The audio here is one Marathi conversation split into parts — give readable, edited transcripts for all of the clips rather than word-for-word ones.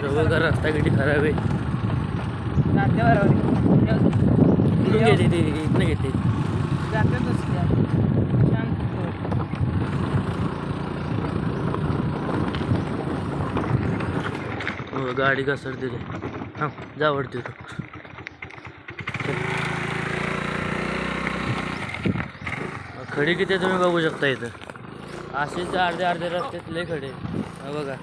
रवं का रस्ता किती खराब आहे. कुठून घेते ती इथनं घेते. हो गाडी घसरते ते. हां जा वरती तू. खडी किती तुम्ही बघू शकता इथं. असेच अर्धे अर्धे रस्त्यात लय खडे बघा.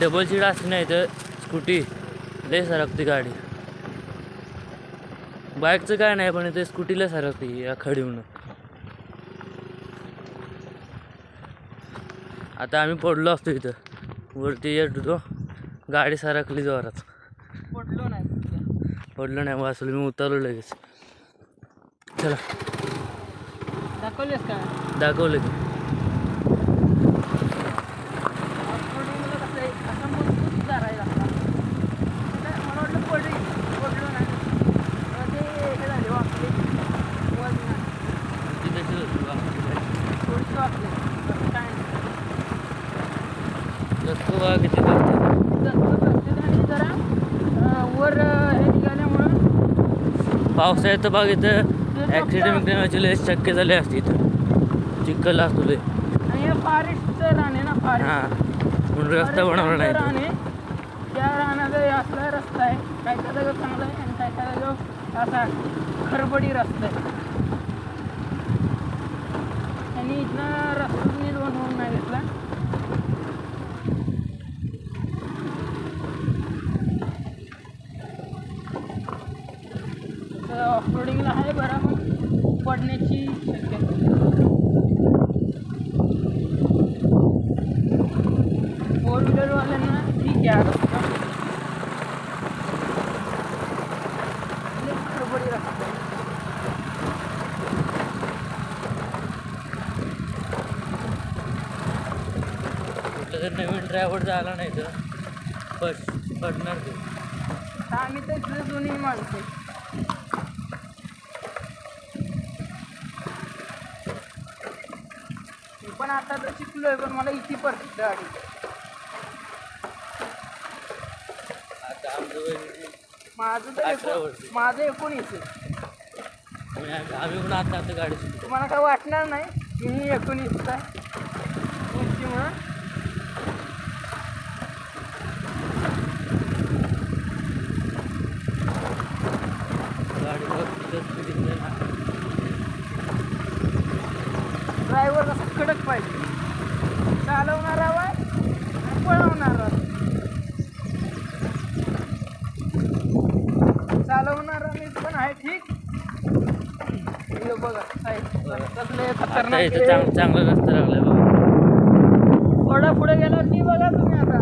डबल सीट असते नाही तर स्कूटी लय सरकते गाडी. बाईकचं काय नाही पण इथे स्कूटीला सरकते या खडीहून. आता आम्ही पडलो असतो इथं वरती येत होतो. गाडी सरकली जोरात. पडलो नाही वाचलो मी उतरलो लगेच. चला दाखवलेस का? दाखवलं की. मला वाटलं पडलो नाही. ते हे झाले वाचले थोडीशी वाचले काय किती आणि जरा वर हे निघाल्यामुळं पावसाळ्यात तर बाग इथं ॲक्सिडेंट व्हायची लय शक्य झाले असते. इथं चिखल असतो लय. आणि हे फॉरेस्टचं रान आहे ना. हां म्हणून रस्ता बनवला नाही. रान आहे त्या रानाचा असला रस्ता आहे. काय काय जागा चांगला आहे आणि काय काय जागा असा खरबडी रस्ता आहे. आणि इथनं रस्ता नीट बनवून नाही घेतला. ऑफरोडिंगला आहे बरं पण पडण्याची शक्यता. फोर व्हीलरवाल्यांना ठीक आहे रस्ता. खडबडी रस्ता कुठलं जर नवीन ड्रायव्हर झाला नाही तर पडणार ते. आम्ही तर इथले दोन्ही माणसे. पण आता तर शिकलोय पण मला इथे पडते गाडी. आता आमचं माझं तर 18 वर्ष. माझं 19 आहे. आम्ही पण आता आता गाडी शिकतो. तुम्हाला काय वाटणार नाही की मी 19 आहे उंचीमुळं. ड्रायव्हर असं कडक पाहिजे. चालवणारा वाय आणि पळवणारा. चालवणारा मी पण आहे ठीक. हे बघा कसले आता खतरनाक इथं चांगला रस्ता लागलाय बघा. थोडा पुढे गेल्यावर ती बघा तुम्ही आता